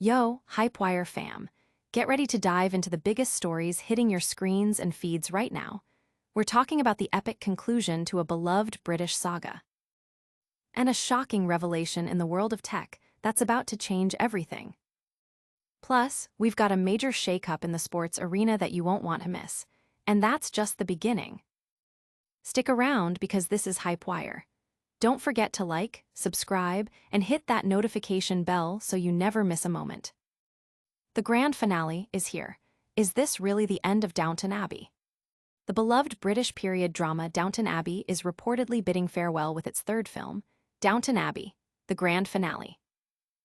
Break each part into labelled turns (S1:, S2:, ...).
S1: Yo, HypeWire fam, get ready to dive into the biggest stories hitting your screens and feeds right now. We're talking about the epic conclusion to a beloved British saga. And a shocking revelation in the world of tech that's about to change everything. Plus, we've got a major shakeup in the sports arena that you won't want to miss. And that's just the beginning. Stick around because this is HypeWire. Don't forget to like, subscribe, and hit that notification bell so you never miss a moment. The grand finale is here. Is this really the end of Downton Abbey? The beloved British period drama Downton Abbey is reportedly bidding farewell with its third film, Downton Abbey, the grand finale.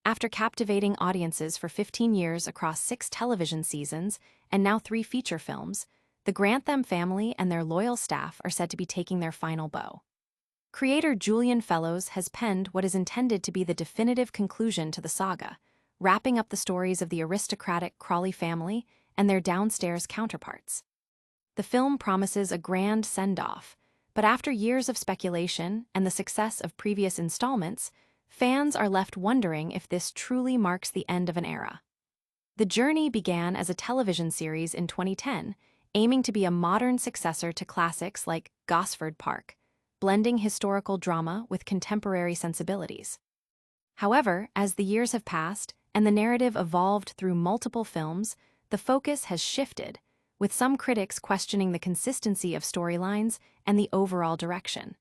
S1: After captivating audiences for 15 years across 6 television seasons and now 3 feature films, the Grantham family and their loyal staff are said to be taking their final bow. Creator Julian Fellowes has penned what is intended to be the definitive conclusion to the saga, wrapping up the stories of the aristocratic Crawley family and their downstairs counterparts. The film promises a grand send-off, but after years of speculation and the success of previous installments, fans are left wondering if this truly marks the end of an era. The journey began as a television series in 2010, aiming to be a modern successor to classics like Gosford Park, blending historical drama with contemporary sensibilities. However, as the years have passed and the narrative evolved through multiple films, the focus has shifted, with some critics questioning the consistency of storylines and the overall direction.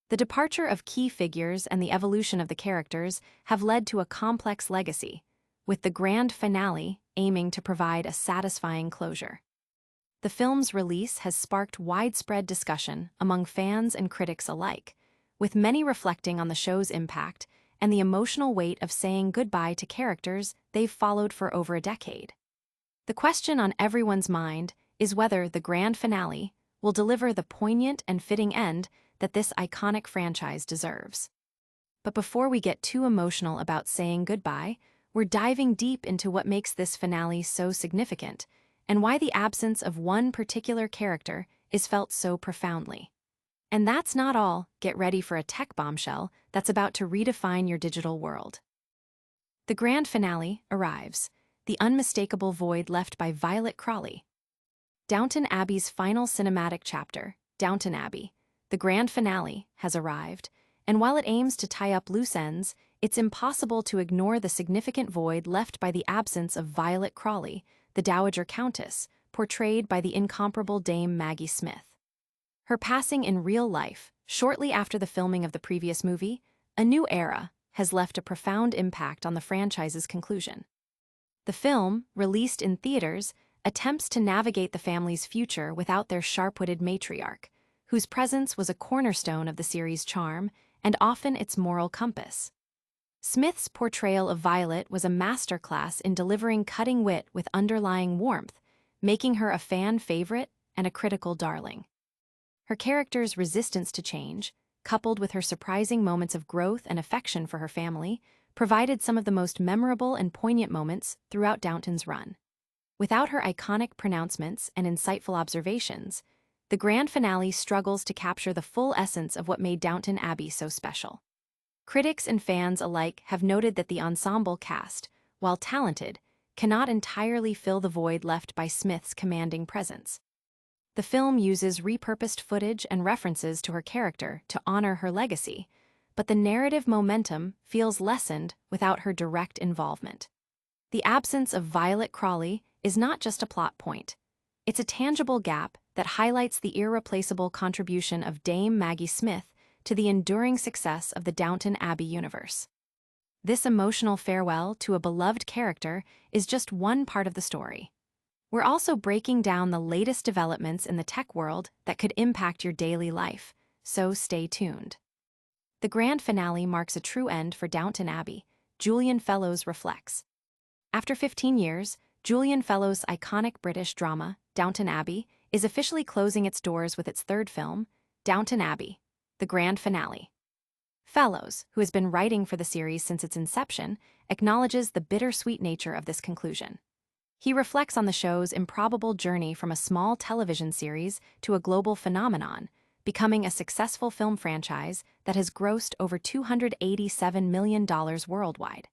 S1: The departure of key figures and the evolution of the characters have led to a complex legacy, with the grand finale aiming to provide a satisfying closure. The film's release has sparked widespread discussion among fans and critics alike, with many reflecting on the show's impact and the emotional weight of saying goodbye to characters they've followed for over a decade. The question on everyone's mind is whether the grand finale will deliver the poignant and fitting end that this iconic franchise deserves. But before we get too emotional about saying goodbye, we're diving deep into what makes this finale so significant and why the absence of one particular character is felt so profoundly. And that's not all. Get ready for a tech bombshell that's about to redefine your digital world. The grand finale arrives, the unmistakable void left by Violet Crawley. Downton Abbey's final cinematic chapter, Downton Abbey, the grand finale, has arrived, and while it aims to tie up loose ends, it's impossible to ignore the significant void left by the absence of Violet Crawley, the Dowager Countess, portrayed by the incomparable Dame Maggie Smith. Her passing in real life, shortly after the filming of the previous movie, A New Era, has left a profound impact on the franchise's conclusion. The film, released in theaters, attempts to navigate the family's future without their sharp-witted matriarch, whose presence was a cornerstone of the series' charm and often its moral compass. Smith's portrayal of Violet was a masterclass in delivering cutting wit with underlying warmth, making her a fan favorite and a critical darling. Her character's resistance to change, coupled with her surprising moments of growth and affection for her family, provided some of the most memorable and poignant moments throughout Downton's run. Without her iconic pronouncements and insightful observations, the grand finale struggles to capture the full essence of what made Downton Abbey so special. Critics and fans alike have noted that the ensemble cast, while talented, cannot entirely fill the void left by Smith's commanding presence. The film uses repurposed footage and references to her character to honor her legacy, but the narrative momentum feels lessened without her direct involvement. The absence of Violet Crawley is not just a plot point. It's a tangible gap that highlights the irreplaceable contribution of Dame Maggie Smith to the enduring success of the Downton Abbey universe. This emotional farewell to a beloved character is just one part of the story. We're also breaking down the latest developments in the tech world that could impact your daily life, so stay tuned. The grand finale marks a true end for Downton Abbey, Julian Fellowes reflects. After 15 years, Julian Fellowes' iconic British drama, Downton Abbey, is officially closing its doors with its third film, Downton Abbey, the grand finale. Fellowes, who has been writing for the series since its inception, acknowledges the bittersweet nature of this conclusion. He reflects on the show's improbable journey from a small television series to a global phenomenon, becoming a successful film franchise that has grossed over $287 million worldwide.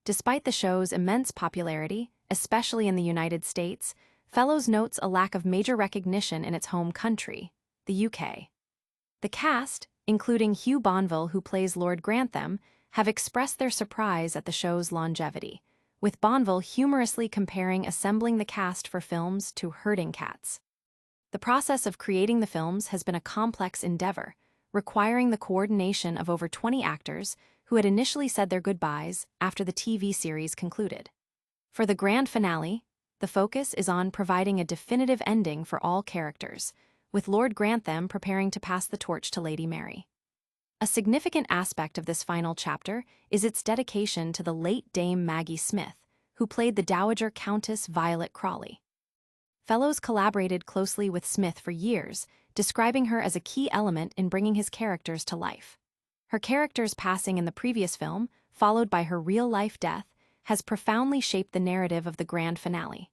S1: Despite the show's immense popularity, especially in the United States, Fellowes notes a lack of major recognition in its home country, the UK. The cast, including Hugh Bonneville who plays Lord Grantham, have expressed their surprise at the show's longevity, with Bonneville humorously comparing assembling the cast for films to herding cats. The process of creating the films has been a complex endeavor, requiring the coordination of over 20 actors who had initially said their goodbyes after the TV series concluded. For the grand finale, the focus is on providing a definitive ending for all characters, with Lord Grantham preparing to pass the torch to Lady Mary. A significant aspect of this final chapter is its dedication to the late Dame Maggie Smith, who played the Dowager Countess Violet Crawley. Fellowes collaborated closely with Smith for years, describing her as a key element in bringing his characters to life. Her character's passing in the previous film, followed by her real-life death, has profoundly shaped the narrative of the grand finale.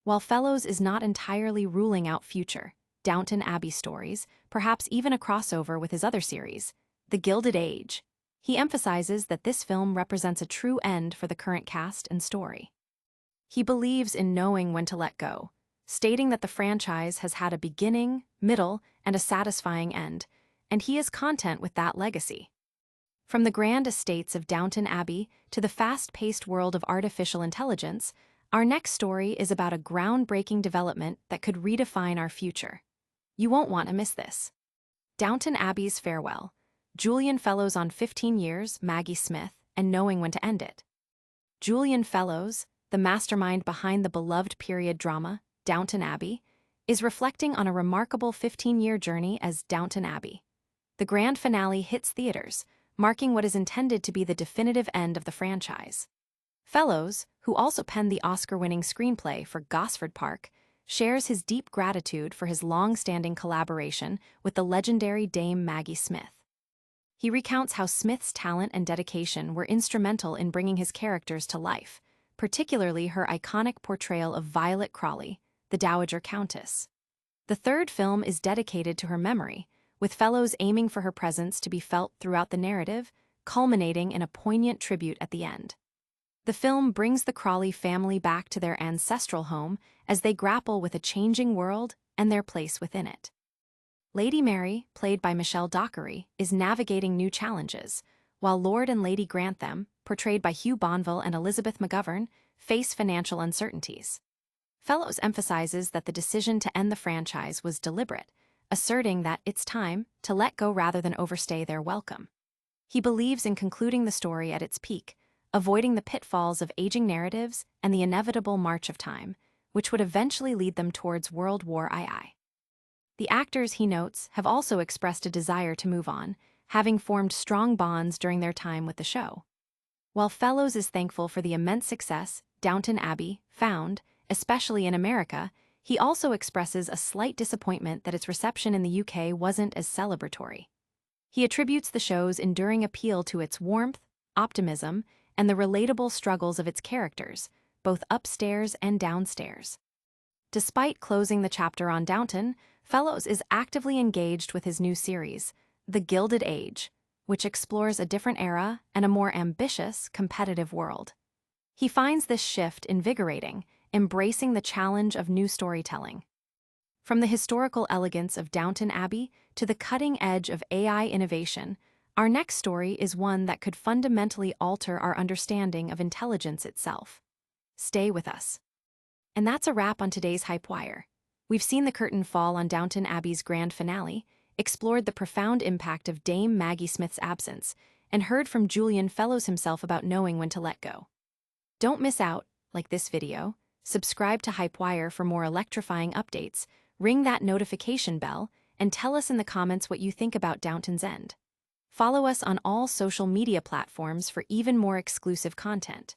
S1: While Fellowes is not entirely ruling out future Downton Abbey stories, perhaps even a crossover with his other series, The Gilded Age, he emphasizes that this film represents a true end for the current cast and story. He believes in knowing when to let go, stating that the franchise has had a beginning, middle, and a satisfying end, and he is content with that legacy. From the grand estates of Downton Abbey to the fast-paced world of artificial intelligence, our next story is about a groundbreaking development that could redefine our future. You won't want to miss this. Downton Abbey's farewell. Julian Fellowes on 15 years, Maggie Smith, and knowing when to end it. Julian Fellowes, the mastermind behind the beloved period drama, Downton Abbey, is reflecting on a remarkable 15-year journey as Downton Abbey. The grand finale hits theaters, marking what is intended to be the definitive end of the franchise. Fellowes, who also penned the Oscar-winning screenplay for Gosford Park, shares his deep gratitude for his long-standing collaboration with the legendary Dame Maggie Smith. He recounts how Smith's talent and dedication were instrumental in bringing his characters to life, particularly her iconic portrayal of Violet Crawley, the Dowager Countess. The third film is dedicated to her memory, with Fellowes aiming for her presence to be felt throughout the narrative, culminating in a poignant tribute at the end. The film brings the Crawley family back to their ancestral home as they grapple with a changing world and their place within it. Lady Mary, played by Michelle Dockery, is navigating new challenges, while Lord and Lady Grantham, portrayed by Hugh Bonneville and Elizabeth McGovern, face financial uncertainties. Fellowes emphasizes that the decision to end the franchise was deliberate, asserting that it's time to let go rather than overstay their welcome. He believes in concluding the story at its peak, avoiding the pitfalls of aging narratives and the inevitable march of time, which would eventually lead them towards World War II. The actors, he notes, have also expressed a desire to move on, having formed strong bonds during their time with the show. While Fellowes is thankful for the immense success Downton Abbey found, especially in America, he also expresses a slight disappointment that its reception in the UK wasn't as celebratory. He attributes the show's enduring appeal to its warmth, optimism, and the relatable struggles of its characters, both upstairs and downstairs. Despite closing the chapter on Downton, Fellowes is actively engaged with his new series, The Gilded Age, which explores a different era and a more ambitious, competitive world. He finds this shift invigorating, embracing the challenge of new storytelling. From the historical elegance of Downton Abbey to the cutting edge of AI innovation, our next story is one that could fundamentally alter our understanding of intelligence itself. Stay with us. And that's a wrap on today's HypeWire. We've seen the curtain fall on Downton Abbey's grand finale, explored the profound impact of Dame Maggie Smith's absence, and heard from Julian Fellowes himself about knowing when to let go. Don't miss out, like this video, subscribe to HypeWire for more electrifying updates, ring that notification bell, and tell us in the comments what you think about Downton's End. Follow us on all social media platforms for even more exclusive content.